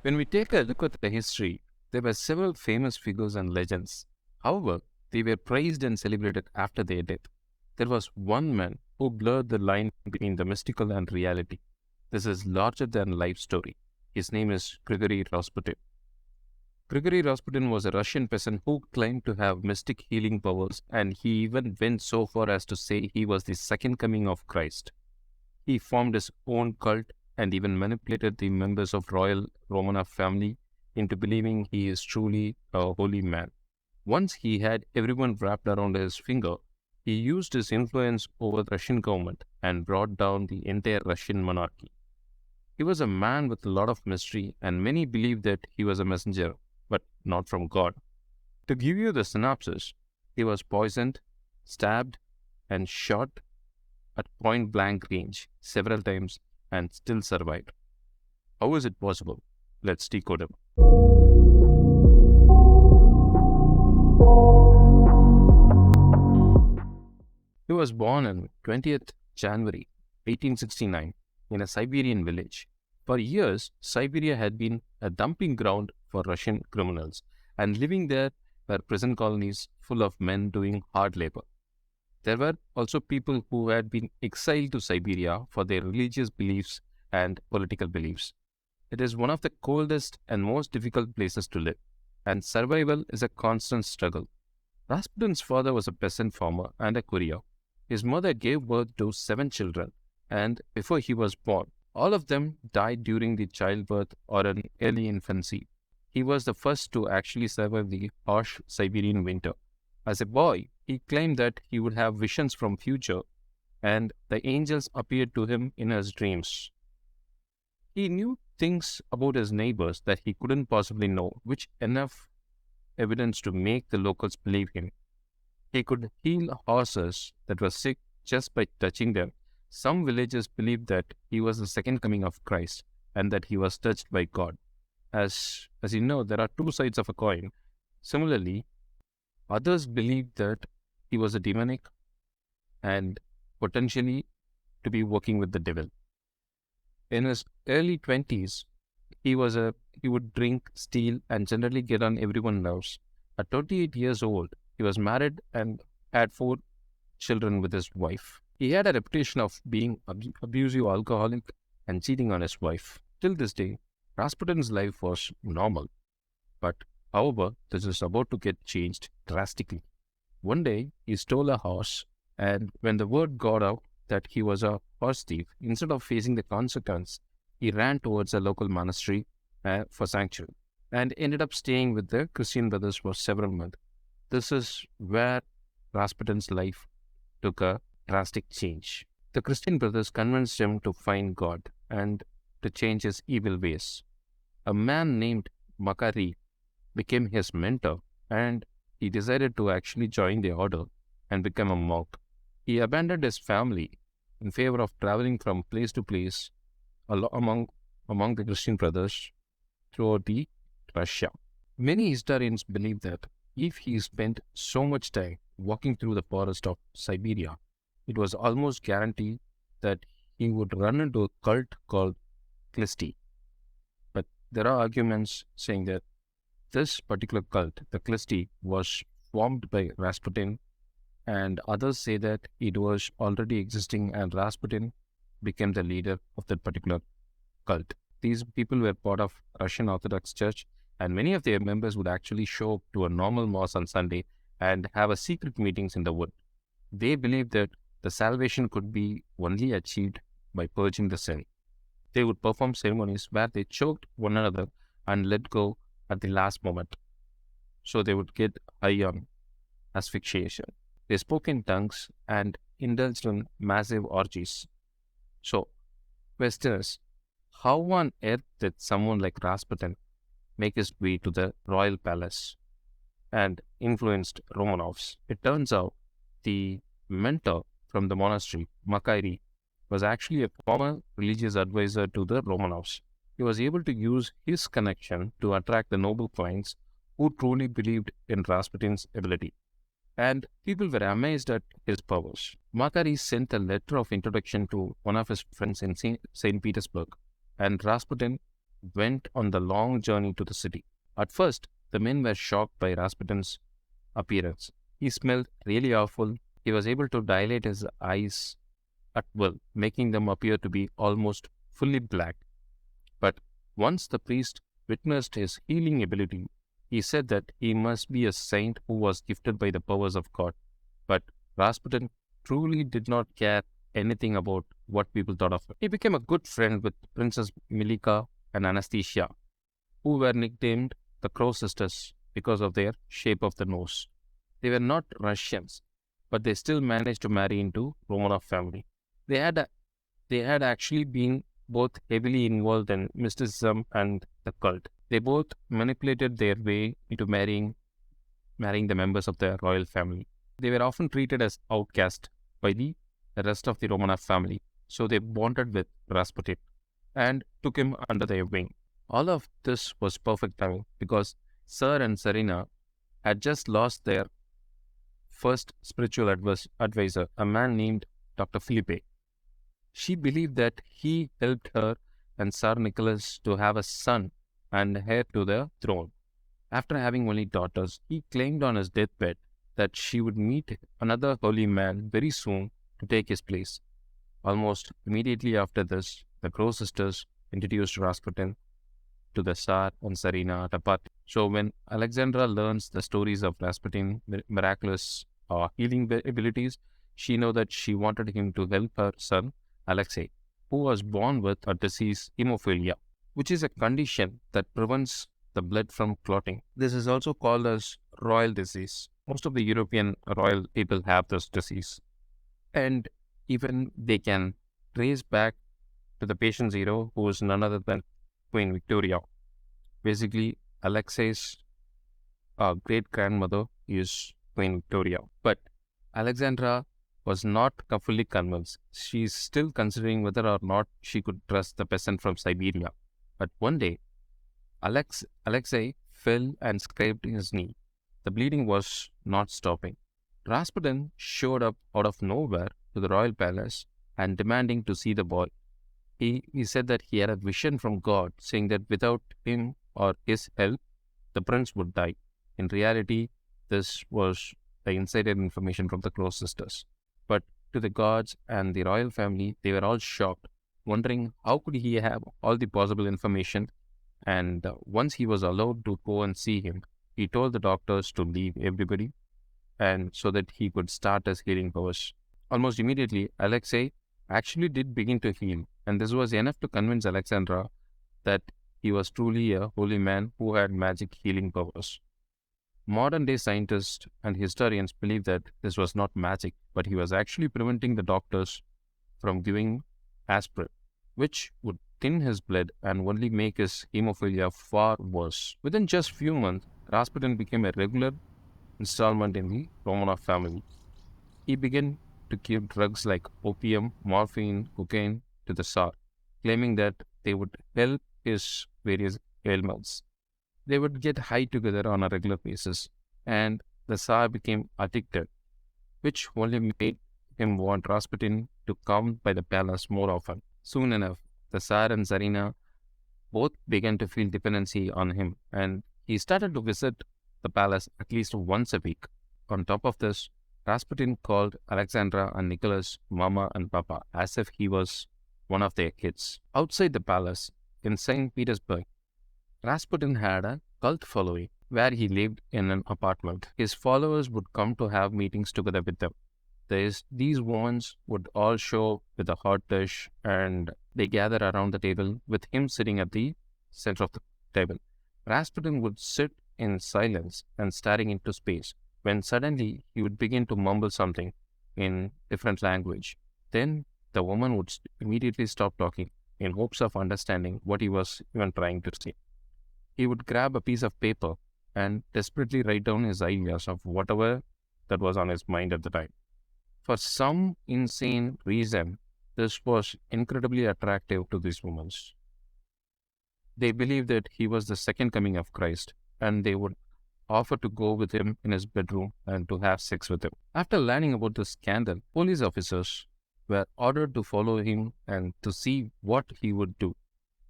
When we take a look at the history, there were several famous figures and legends. However, they were praised and celebrated after their death. There was one man who blurred the line between the mystical and reality. This is larger than life story. His name is Grigory Rasputin. Grigori Rasputin was a Russian peasant who claimed to have mystic healing powers, and he even went so far as to say he was the second coming of Christ. He formed his own cult and even manipulated the members of royal Romanov family into believing he is truly a holy man. Once he had everyone wrapped around his finger, he used his influence over the Russian government and brought down the entire Russian monarchy. He was a man with a lot of mystery, and many believed that he was a messenger, but not from God. To give you the synopsis, he was poisoned, stabbed, and shot at point blank range several times and still survived. How is it possible? Let's decode him. He was born on 20th January 1869 in a Siberian village. For years, Siberia had been a dumping ground for Russian criminals, and living there were prison colonies full of men doing hard labor. There were also people who had been exiled to Siberia for their religious beliefs and political beliefs. It is one of the coldest and most difficult places to live, and survival is a constant struggle. Rasputin's father was a peasant farmer and a courier. His mother gave birth to seven children, and before he was born, all of them died during the childbirth or an early infancy. He was the first to actually survive the harsh Siberian winter. As a boy, he claimed that he would have visions from future, and the angels appeared to him in his dreams. He knew things about his neighbors that he couldn't possibly know, which enough evidence to make the locals believe him. He could heal horses that were sick just by touching them. Some villagers believed that he was the second coming of Christ and that he was touched by God. As you know, there are two sides of a coin. Similarly, others believed that he was a demonic and potentially to be working with the devil. In his early 20s, he would drink, steal, and generally get on everyone's nerves. At 28 years old, he was married and had four children with his wife. He had a reputation of being abusive alcoholic and cheating on his wife. Till this day, Rasputin's life was normal. But however, this is about to get changed drastically. One day, he stole a horse, and when the word got out that he was a horse thief, instead of facing the consequence, he ran towards a local monastery for sanctuary and ended up staying with the Christian brothers for several months. This is where Rasputin's life took a drastic change. The Christian brothers convinced him to find God and to change his evil ways. A man named Makari became his mentor, and he decided to actually join the order and become a monk. He abandoned his family in favor of traveling from place to place among the Christian brothers throughout the Russia. Many historians believe that if he spent so much time walking through the forest of Siberia, it was almost guaranteed that he would run into a cult called Klisti. But there are arguments saying that this particular cult, the Klisti, was formed by Rasputin, and others say that it was already existing and Rasputin became the leader of that particular cult. These people were part of Russian Orthodox Church, and many of their members would actually show up to a normal mass on Sunday and have a secret meetings in the wood. They believed that the salvation could be only achieved by purging the sin. They would perform ceremonies where they choked one another and let go at the last moment. So they would get high on asphyxiation. They spoke in tongues and indulged in massive orgies. So, question is, how on earth did someone like Rasputin make his way to the royal palace and influenced Romanovs? It turns out the mentor from the monastery, Makari, was actually a former religious advisor to the Romanovs. He was able to use his connection to attract the noble clients who truly believed in Rasputin's ability. And people were amazed at his powers. Makari sent a letter of introduction to one of his friends in St. Petersburg, and Rasputin went on the long journey to the city. At first, the men were shocked by Rasputin's appearance. He smelled really awful. He was able to dilate his eyes at will, making them appear to be almost fully black. But once the priest witnessed his healing ability, he said that he must be a saint who was gifted by the powers of God. But Rasputin truly did not care anything about what people thought of him. He became a good friend with Princess Milika and Anastasia, who were nicknamed the Crow Sisters because of their shape of the nose. They were not Russians, but they still managed to marry into Romanov family. They had they had actually been both heavily involved in mysticism and the cult. They both manipulated their way into marrying the members of the royal family. They were often treated as outcasts by the rest of the Romanov family, so they bonded with Rasputin and took him under their wing. All of this was perfect timing because Sir and Serena had just lost their first spiritual advisor, a man named Dr. Felipe. She believed that he helped her and Tsar Nicholas to have a son and heir to the throne. After having only daughters, he claimed on his deathbed that she would meet another holy man very soon to take his place. Almost immediately after this, the Crow sisters introduced Rasputin to the Tsar and Tsarina at a party. So when Alexandra learns the stories of Rasputin's miraculous healing abilities, she knows that she wanted him to help her son Alexei, who was born with a disease hemophilia, which is a condition that prevents the blood from clotting. This is also called as royal disease. Most of the European royal people have this disease, and even they can trace back to the patient's hero, who is none other than Queen Victoria. Basically, Alexei's great grandmother is Queen Victoria. But Alexandra was not fully convinced. She's still considering whether or not she could trust the peasant from Siberia. But one day, Alexei fell and scraped his knee. The bleeding was not stopping. Rasputin showed up out of nowhere to the royal palace and demanding to see the boy. He said that he had a vision from God saying that without him or his help, the prince would die. In reality, this was the insider information from the Crow sisters. But to the gods and the royal family, they were all shocked, wondering how could he have all the possible information. And once he was allowed to go and see him, he told the doctors to leave everybody and so that he could start his healing powers. Almost immediately, Alexei actually did begin to heal, and this was enough to convince Alexandra that he was truly a holy man who had magic healing powers. Modern day scientists and historians believe that this was not magic, but he was actually preventing the doctors from giving aspirin, which would thin his blood and only make his hemophilia far worse. Within just few months, Rasputin became a regular installment in the Romanov family. He began to give drugs like opium, morphine, cocaine to the Tsar, claiming that they would help his various ailments. They would get high together on a regular basis, and the Tsar became addicted, which only made him want Rasputin to come by the palace more often. Soon enough, the Tsar and Tsarina both began to feel dependency on him, and he started to visit the palace at least once a week. On top of this, Rasputin called Alexandra and Nicholas Mama and Papa as if he was one of their kids. Outside the palace, in St. Petersburg, Rasputin had a cult following where he lived in an apartment. His followers would come to have meetings together with them. These ones would all show up with a hot dish and they gather around the table with him sitting at the center of the table. Rasputin would sit in silence and staring into space when suddenly he would begin to mumble something in different language. Then the woman would immediately stop talking in hopes of understanding what he was even trying to say. He would grab a piece of paper and desperately write down his ideas of whatever that was on his mind at the time. For some insane reason, this was incredibly attractive to these women. They believed that he was the second coming of Christ, and they would offer to go with him in his bedroom and to have sex with him. After learning about the scandal, police officers were ordered to follow him and to see what he would do.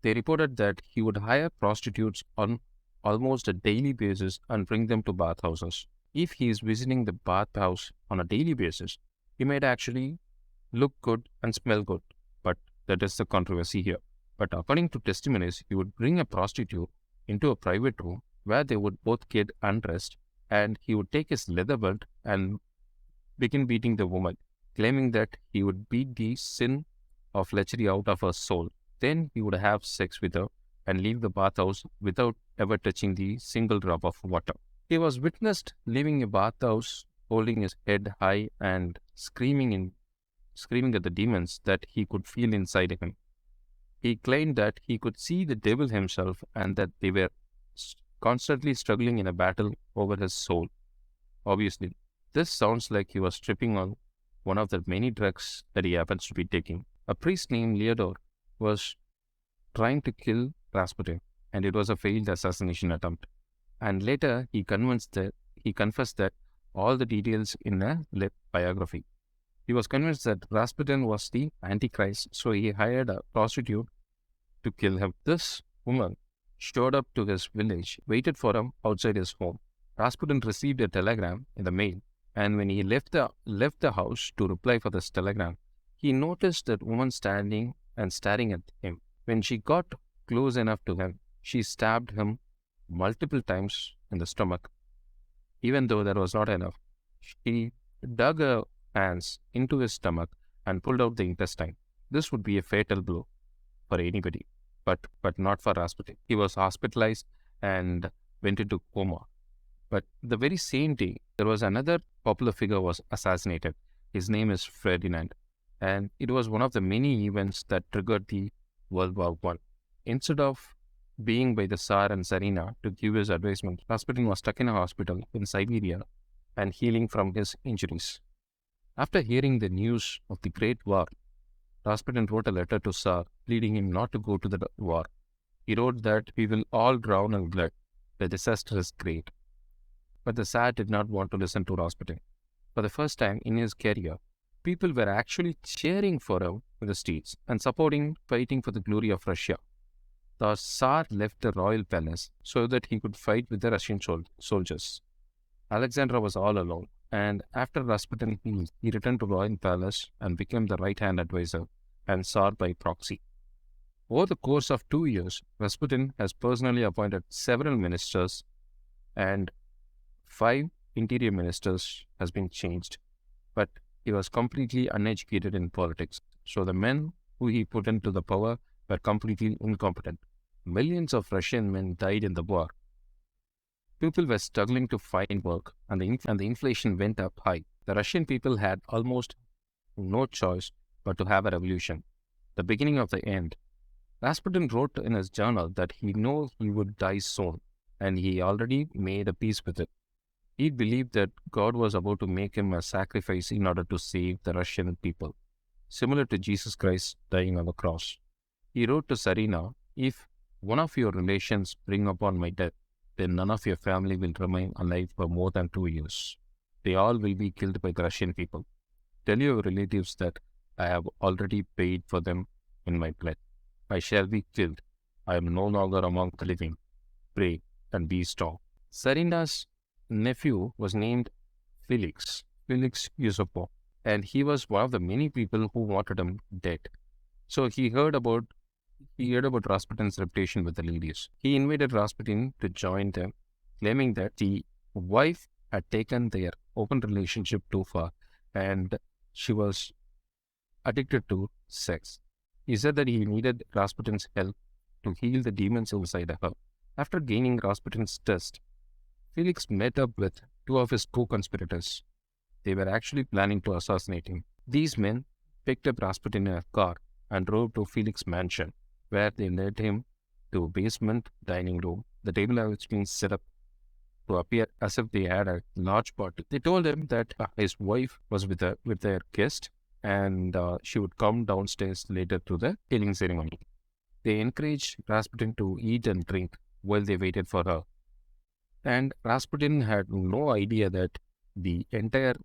They reported that he would hire prostitutes on almost a daily basis and bring them to bathhouses. If he is visiting the bathhouse on a daily basis, he might actually look good and smell good. But that is the controversy here. But according to testimonies, he would bring a prostitute into a private room where they would both get undressed, and he would take his leather belt and begin beating the woman, claiming that he would beat the sin of lechery out of her soul. Then he would have sex with her and leave the bathhouse without ever touching the single drop of water. He was witnessed leaving a bathhouse holding his head high and screaming at the demons that he could feel inside him. He claimed that he could see the devil himself and that they were constantly struggling in a battle over his soul. Obviously, this sounds like he was tripping on one of the many drugs that he happens to be taking. A priest named Leodor was trying to kill Rasputin, and it was a failed assassination attempt. And later, he confessed that all the details in a biography. He was convinced that Rasputin was the Antichrist, so he hired a prostitute to kill him. This woman showed up to his village, waited for him outside his home. Rasputin received a telegram in the mail, and when he left the house to reply for this telegram, he noticed that woman standing and staring at him. When she got close enough to him, she stabbed him multiple times in the stomach. Even though that was not enough, she dug her hands into his stomach and pulled out the intestine. This would be a fatal blow for anybody, but not for Rasputin. He was hospitalized and went into coma. But the very same day, there was another popular figure was assassinated. His name is Ferdinand, and it was one of the many events that triggered the World War I. Instead of being by the Tsar and Tsarina to give his advisement, Rasputin was stuck in a hospital in Siberia and healing from his injuries. After hearing the news of the Great War, Rasputin wrote a letter to Tsar pleading him not to go to the war. He wrote that we will all drown in blood. The disaster is great. But the Tsar did not want to listen to Rasputin. For the first time in his career, people were actually cheering for him in the streets and fighting for the glory of Russia. The Tsar left the royal palace so that he could fight with the Russian soldiers. Alexandra was all alone, and after Rasputin healed, he returned to royal palace and became the right-hand advisor and Tsar by proxy. Over the course of 2 years, Rasputin has personally appointed several ministers, and 5 interior ministers has been changed. But he was completely uneducated in politics, so the men who he put into the power were completely incompetent. Millions of Russian men died in the war. People were struggling to find work, and the inflation went up high. The Russian people had almost no choice but to have a revolution, the beginning of the end. Rasputin wrote in his journal that he knew he would die soon, and he already made a peace with it. He believed that God was about to make him a sacrifice in order to save the Russian people, similar to Jesus Christ dying on the cross. He wrote to Tsarina, "If one of your relations bring upon my death, then none of your family will remain alive for more than 2 years. They all will be killed by the Russian people. Tell your relatives that I have already paid for them in my blood. I shall be killed. I am no longer among the living. Pray and be strong." Tsarina's nephew was named Felix Yusupov, and he was one of the many people who wanted him dead. So he heard about Rasputin's reputation with the ladies. He invited Rasputin to join them, claiming that the wife had taken their open relationship too far and she was addicted to sex. He said that he needed Rasputin's help to heal the demons inside her. After gaining Rasputin's trust, Felix met up with 2 of his co-conspirators. They were actually planning to assassinate him. These men picked up Rasputin in a car and drove to Felix's mansion, where they led him to a basement dining room. The table had been set up to appear as if they had a large party. They told him that his wife was with their guest, and she would come downstairs later to the killing ceremony. They encouraged Rasputin to eat and drink while they waited for her. And Rasputin had no idea that the entire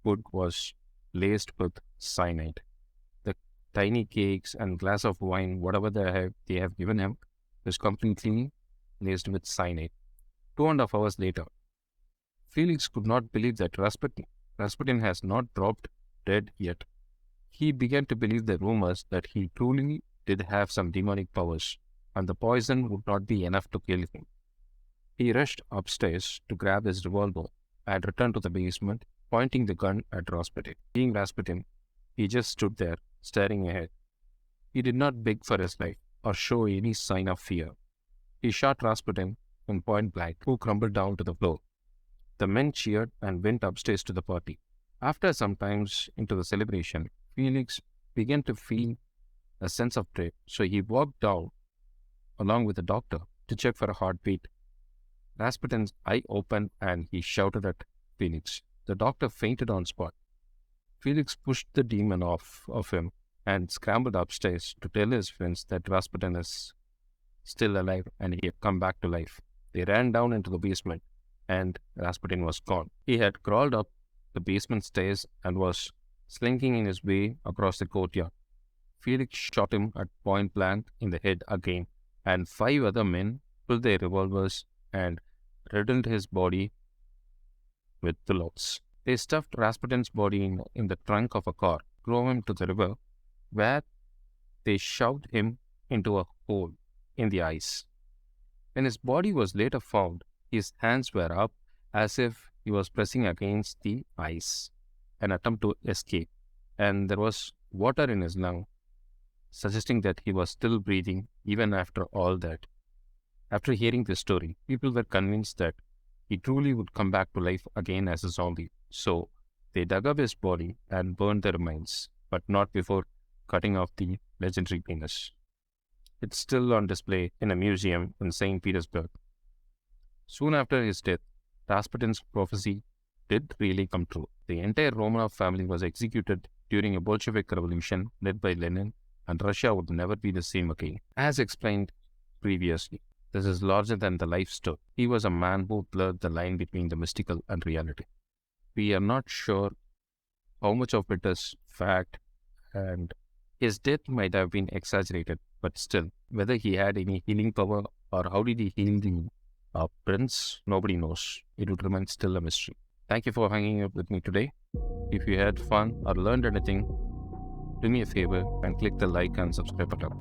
food was laced with cyanide. The tiny cakes and glass of wine, whatever they have given him, is completely laced with cyanide. 2.5 hours later, Felix could not believe that Rasputin has not dropped dead yet. He began to believe the rumors that he truly did have some demonic powers, and the poison would not be enough to kill him. He rushed upstairs to grab his revolver and returned to the basement, pointing the gun at Rasputin. Being Rasputin, he just stood there, staring ahead. He did not beg for his life or show any sign of fear. He shot Rasputin in point blank, who crumbled down to the floor. The men cheered and went upstairs to the party. After some times into the celebration, Felix began to feel a sense of dread, so he walked down along with the doctor to check for a heartbeat. Rasputin's eye opened and he shouted at Felix. The doctor fainted on spot. Felix pushed the demon off of him and scrambled upstairs to tell his friends that Rasputin is still alive and he had come back to life. They ran down into the basement and Rasputin was gone. He had crawled up the basement stairs and was slinking in his way across the courtyard. Felix shot him at point blank in the head again, and 5 other men pulled their revolvers and riddled his body with bullets. They stuffed Rasputin's body in the trunk of a car, drove him to the river, where they shoved him into a hole in the ice. When his body was later found, his hands were up as if he was pressing against the ice, an attempt to escape, and there was water in his lung, suggesting that he was still breathing even after all that. After hearing this story, people were convinced that he truly would come back to life again as a zombie. So they dug up his body and burned the remains, but not before cutting off the legendary penis. It's still on display in a museum in St. Petersburg. Soon after his death, Rasputin's prophecy did really come true. The entire Romanov family was executed during a Bolshevik revolution led by Lenin, and Russia would never be the same again. As explained previously, this is larger than the life story. He was a man who blurred the line between the mystical and reality. We are not sure how much of it is fact, and his death might have been exaggerated, but still, whether he had any healing power or how did he heal the prince, nobody knows. It would remain still a mystery. Thank you for hanging out with me today. If you had fun or learned anything, do me a favor and click the like and subscribe button.